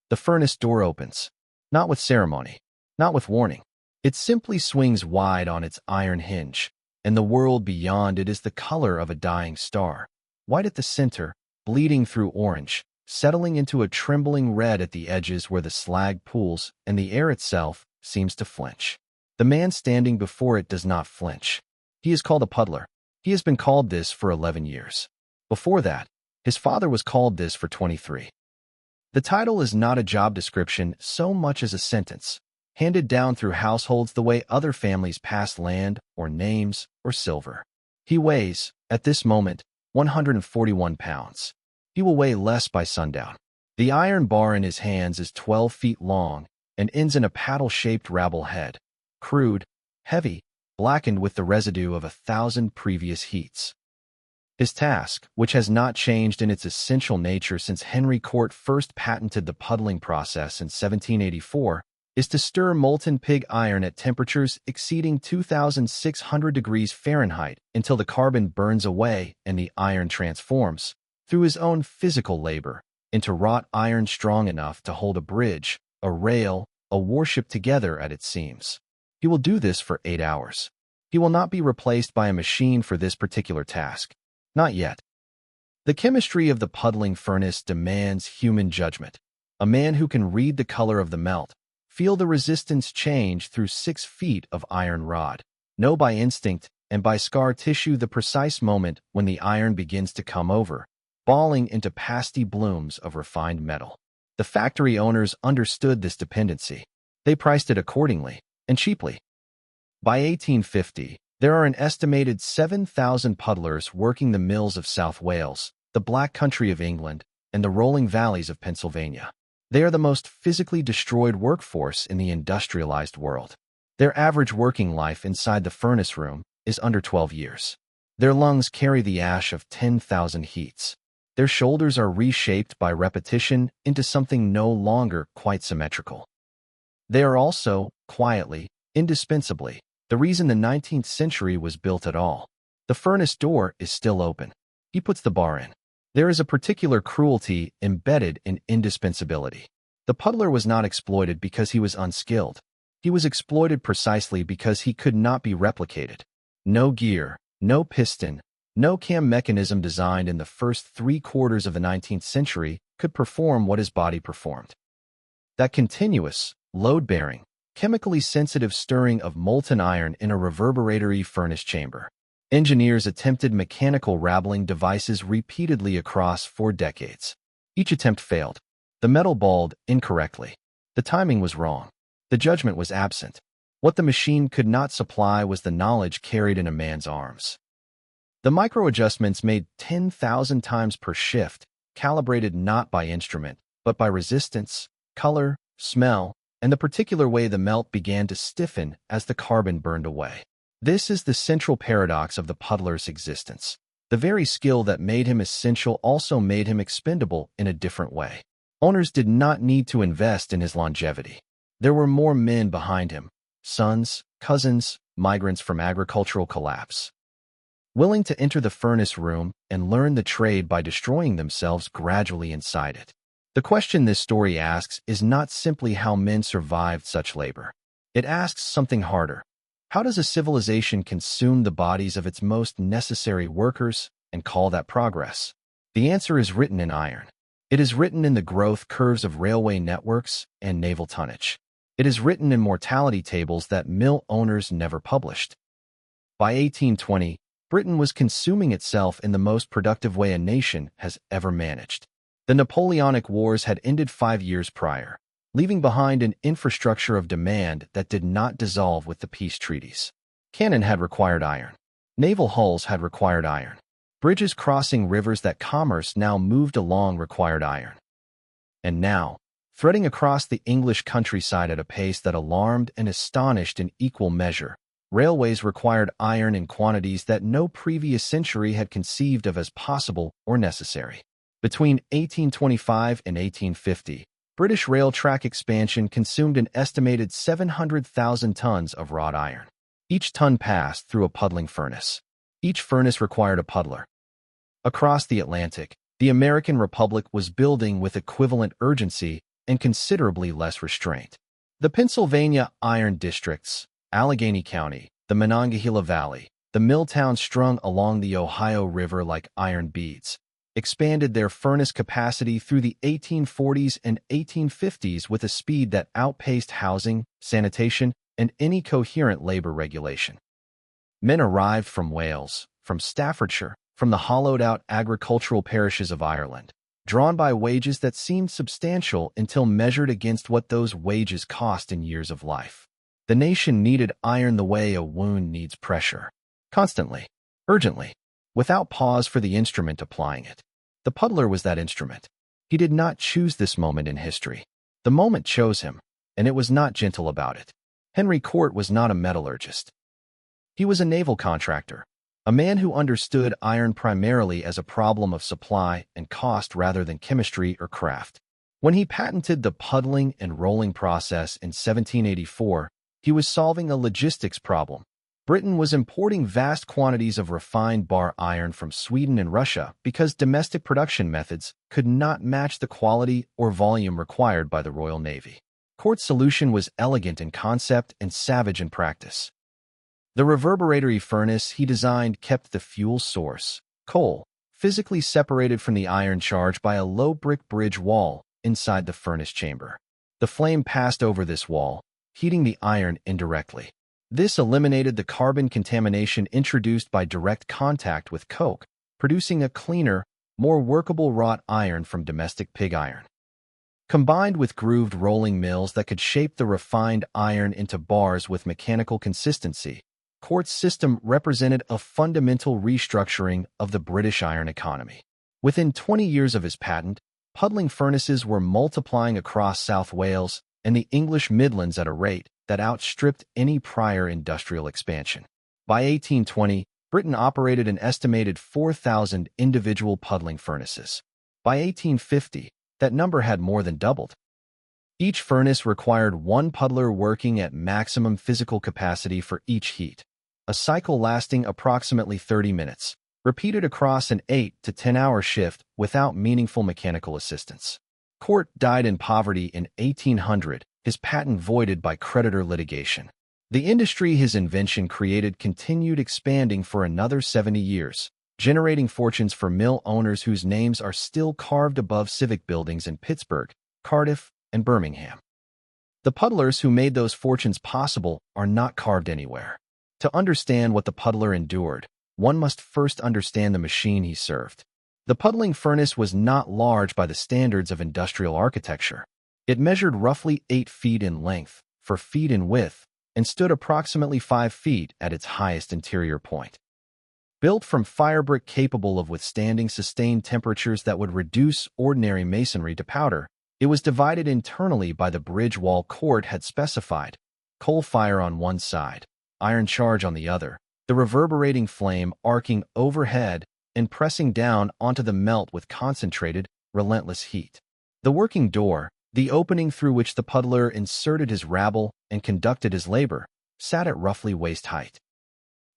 The furnace door opens. Not with ceremony, not with warning. It simply swings wide on its iron hinge, and the world beyond it is the color of a dying star. White at the center, bleeding through orange, settling into a trembling red at the edges where the slag pools, and the air itself seems to flinch. The man standing before it does not flinch. He is called a puddler. He has been called this for 11 years. Before that, his father was called this for 23. The title is not a job description so much as a sentence, handed down through households the way other families pass land or names or silver. He weighs, at this moment, 141 pounds. He will weigh less by sundown. The iron bar in his hands is 12 feet long and ends in a paddle-shaped rabble head, crude, heavy, blackened with the residue of 1,000 previous heats. His task, which has not changed in its essential nature since Henry Cort first patented the puddling process in 1784, is to stir molten pig iron at temperatures exceeding 2,600 degrees Fahrenheit until the carbon burns away and the iron transforms, through his own physical labor, into wrought iron strong enough to hold a bridge, a rail, a warship together at its seams. He will do this for 8 hours. He will not be replaced by a machine for this particular task. Not yet. The chemistry of the puddling furnace demands human judgment. A man who can read the color of the melt, feel the resistance change through 6 feet of iron rod, know by instinct and by scar tissue the precise moment when the iron begins to come over, balling into pasty blooms of refined metal. The factory owners understood this dependency. They priced it accordingly, and cheaply. By 1850, there are an estimated 7,000 puddlers working the mills of South Wales, the Black Country of England, and the rolling valleys of Pennsylvania. They are the most physically destroyed workforce in the industrialized world. Their average working life inside the furnace room is under 12 years. Their lungs carry the ash of 10,000 heats. Their shoulders are reshaped by repetition into something no longer quite symmetrical. They are also, quietly, indispensably, the reason the 19th century was built at all. The furnace door is still open. He puts the bar in. There is a particular cruelty embedded in indispensability. The puddler was not exploited because he was unskilled. He was exploited precisely because he could not be replicated. No gear, no piston, no cam mechanism designed in the first 3/4 of the 19th century could perform what his body performed. That continuous, load-bearing, chemically sensitive stirring of molten iron in a reverberatory furnace chamber. Engineers attempted mechanical rabbling devices repeatedly across 4 decades. Each attempt failed. The metal balled incorrectly. The timing was wrong. The judgment was absent. What the machine could not supply was the knowledge carried in a man's arms. The micro-adjustments made 10,000 times per shift, calibrated not by instrument, but by resistance, color, smell, and the particular way the melt began to stiffen as the carbon burned away. This is the central paradox of the puddler's existence. The very skill that made him essential also made him expendable in a different way. Owners did not need to invest in his longevity. There were more men behind him, sons, cousins, migrants from agricultural collapse, willing to enter the furnace room and learn the trade by destroying themselves gradually inside it. The question this story asks is not simply how men survived such labor. It asks something harder. How does a civilization consume the bodies of its most necessary workers and call that progress? The answer is written in iron. It is written in the growth curves of railway networks and naval tonnage. It is written in mortality tables that mill owners never published. By 1820, Britain was consuming itself in the most productive way a nation has ever managed. The Napoleonic Wars had ended 5 years prior, leaving behind an infrastructure of demand that did not dissolve with the peace treaties. Cannon had required iron. Naval hulls had required iron. Bridges crossing rivers that commerce now moved along required iron. And now, threading across the English countryside at a pace that alarmed and astonished in equal measure, railways required iron in quantities that no previous century had conceived of as possible or necessary. Between 1825 and 1850, British rail track expansion consumed an estimated 700,000 tons of wrought iron. Each ton passed through a puddling furnace. Each furnace required a puddler. Across the Atlantic, the American Republic was building with equivalent urgency and considerably less restraint. The Pennsylvania iron districts, Allegheny County, the Monongahela Valley, the mill towns strung along the Ohio River like iron beads, expanded their furnace capacity through the 1840s and 1850s with a speed that outpaced housing, sanitation, and any coherent labor regulation. Men arrived from Wales, from Staffordshire, from the hollowed-out agricultural parishes of Ireland, drawn by wages that seemed substantial until measured against what those wages cost in years of life. The nation needed iron the way a wound needs pressure. Constantly, urgently, without pause for the instrument applying it. The puddler was that instrument. He did not choose this moment in history. The moment chose him, and it was not gentle about it. Henry Cort was not a metallurgist. He was a naval contractor, a man who understood iron primarily as a problem of supply and cost rather than chemistry or craft. When he patented the puddling and rolling process in 1784, he was solving a logistics problem. Britain was importing vast quantities of refined bar iron from Sweden and Russia because domestic production methods could not match the quality or volume required by the Royal Navy. Cort's solution was elegant in concept and savage in practice. The reverberatory furnace he designed kept the fuel source, coal, physically separated from the iron charge by a low brick bridge wall inside the furnace chamber. The flame passed over this wall, heating the iron indirectly. This eliminated the carbon contamination introduced by direct contact with coke, producing a cleaner, more workable wrought iron from domestic pig iron. Combined with grooved rolling mills that could shape the refined iron into bars with mechanical consistency, Cort's system represented a fundamental restructuring of the British iron economy. Within 20 years of his patent, puddling furnaces were multiplying across South Wales and the English Midlands at a rate that outstripped any prior industrial expansion. By 1820, Britain operated an estimated 4,000 individual puddling furnaces. By 1850, that number had more than doubled. Each furnace required one puddler working at maximum physical capacity for each heat, a cycle lasting approximately 30 minutes, repeated across an 8 to 10-hour shift without meaningful mechanical assistance. Cort died in poverty in 1800, his patent voided by creditor litigation. The industry his invention created continued expanding for another 70 years, generating fortunes for mill owners whose names are still carved above civic buildings in Pittsburgh, Cardiff, and Birmingham. The puddlers who made those fortunes possible are not carved anywhere. To understand what the puddler endured, one must first understand the machine he served. The puddling furnace was not large by the standards of industrial architecture. It measured roughly 8 feet in length, 4 feet in width, and stood approximately 5 feet at its highest interior point. Built from firebrick capable of withstanding sustained temperatures that would reduce ordinary masonry to powder, it was divided internally by the bridge wall Cort had specified, coal fire on one side, iron charge on the other, the reverberating flame arcing overhead and pressing down onto the melt with concentrated, relentless heat. The working door, the opening through which the puddler inserted his rabble and conducted his labor, sat at roughly waist height.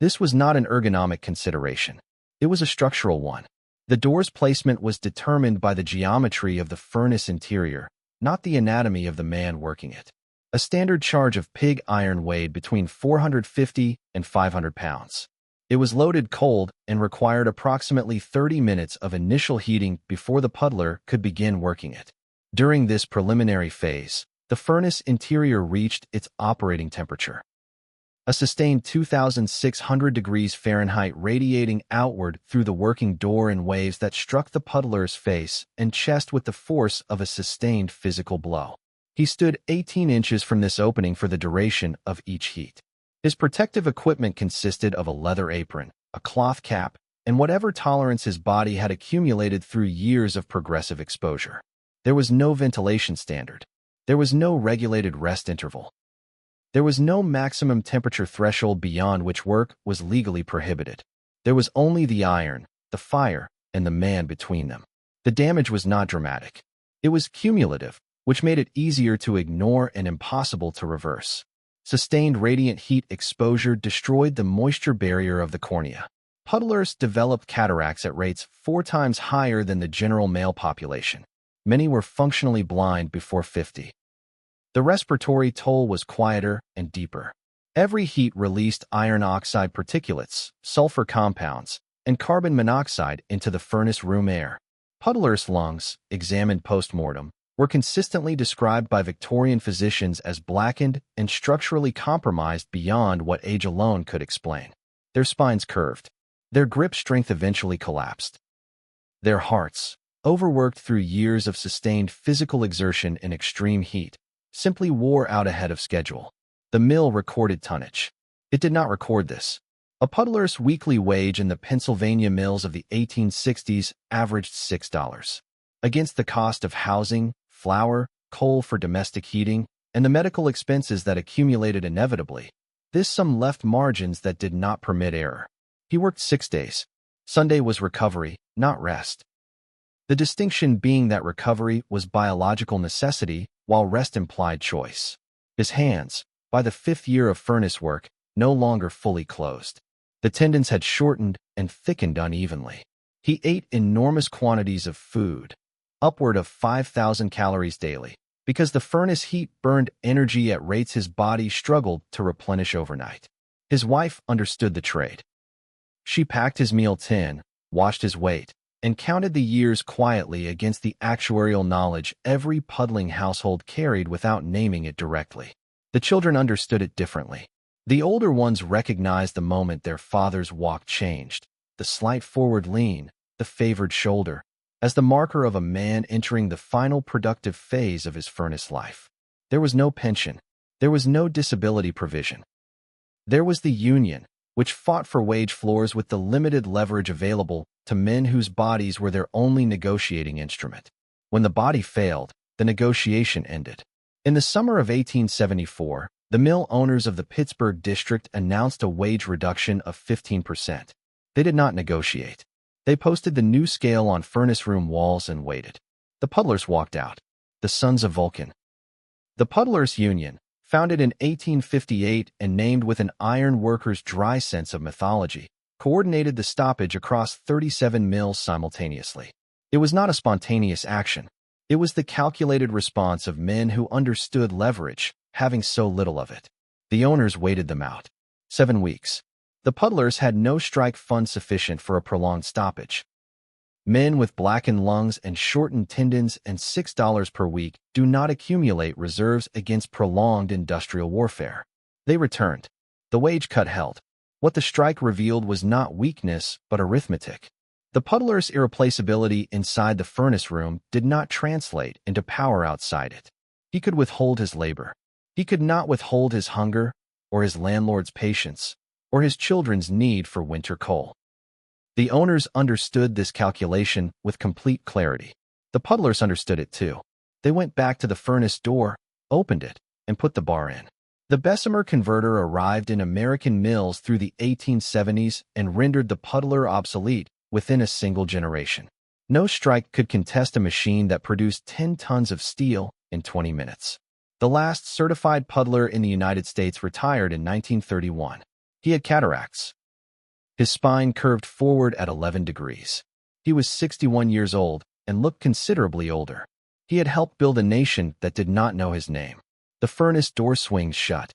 This was not an ergonomic consideration. It was a structural one. The door's placement was determined by the geometry of the furnace interior, not the anatomy of the man working it. A standard charge of pig iron weighed between 450 and 500 pounds. It was loaded cold and required approximately 30 minutes of initial heating before the puddler could begin working it. During this preliminary phase, the furnace interior reached its operating temperature, a sustained 2,600 degrees Fahrenheit radiating outward through the working door in waves that struck the puddler's face and chest with the force of a sustained physical blow. He stood 18 inches from this opening for the duration of each heat. His protective equipment consisted of a leather apron, a cloth cap, and whatever tolerance his body had accumulated through years of progressive exposure. There was no ventilation standard. There was no regulated rest interval. There was no maximum temperature threshold beyond which work was legally prohibited. There was only the iron, the fire, and the man between them. The damage was not dramatic. It was cumulative, which made it easier to ignore and impossible to reverse. Sustained radiant heat exposure destroyed the moisture barrier of the cornea. Puddlers developed cataracts at rates 4 times higher than the general male population. Many were functionally blind before 50. The respiratory toll was quieter and deeper. Every heat released iron oxide particulates, sulfur compounds, and carbon monoxide into the furnace room air. Puddler's lungs, examined post-mortem, were consistently described by Victorian physicians as blackened and structurally compromised beyond what age alone could explain. Their spines curved. Their grip strength eventually collapsed. Their hearts, overworked through years of sustained physical exertion in extreme heat, simply wore out ahead of schedule. The mill recorded tonnage. It did not record this. A puddler's weekly wage in the Pennsylvania mills of the 1860s averaged $6. Against the cost of housing, flour, coal for domestic heating, and the medical expenses that accumulated inevitably, this sum left margins that did not permit error. He worked 6 days. Sunday was recovery, not rest. The distinction being that recovery was biological necessity, while rest implied choice. His hands, by the 5th year of furnace work, no longer fully closed. The tendons had shortened and thickened unevenly. He ate enormous quantities of food, upward of 5,000 calories daily, because the furnace heat burned energy at rates his body struggled to replenish overnight. His wife understood the trade. She packed his meal tin, watched his weight, and counted the years quietly against the actuarial knowledge every puddling household carried without naming it directly. The children understood it differently. The older ones recognized the moment their father's walk changed, the slight forward lean, the favored shoulder, as the marker of a man entering the final productive phase of his furnace life. There was no pension. There was no disability provision. There was the union, which fought for wage floors with the limited leverage available to men whose bodies were their only negotiating instrument. When the body failed, the negotiation ended. In the summer of 1874, the mill owners of the Pittsburgh district announced a wage reduction of 15%. They did not negotiate. They posted the new scale on furnace room walls and waited. The puddlers walked out. The sons of Vulcan. The Puddlers' Union, founded in 1858 and named with an iron worker's dry sense of mythology, coordinated the stoppage across 37 mills simultaneously. It was not a spontaneous action. It was the calculated response of men who understood leverage, having so little of it. The owners waited them out. 7 weeks. The puddlers had no strike fund sufficient for a prolonged stoppage. Men with blackened lungs and shortened tendons and $6 per week do not accumulate reserves against prolonged industrial warfare. They returned. The wage cut held. What the strike revealed was not weakness, but arithmetic. The puddler's irreplaceability inside the furnace room did not translate into power outside it. He could withhold his labor. He could not withhold his hunger, or his landlord's patience, or his children's need for winter coal. The owners understood this calculation with complete clarity. The puddlers understood it too. They went back to the furnace door, opened it, and put the bar in. The Bessemer converter arrived in American mills through the 1870s and rendered the puddler obsolete within a single generation. No strike could contest a machine that produced 10 tons of steel in 20 minutes. The last certified puddler in the United States retired in 1931. He had cataracts. His spine curved forward at 11 degrees. He was 61 years old and looked considerably older. He had helped build a nation that did not know his name. The furnace door swings shut.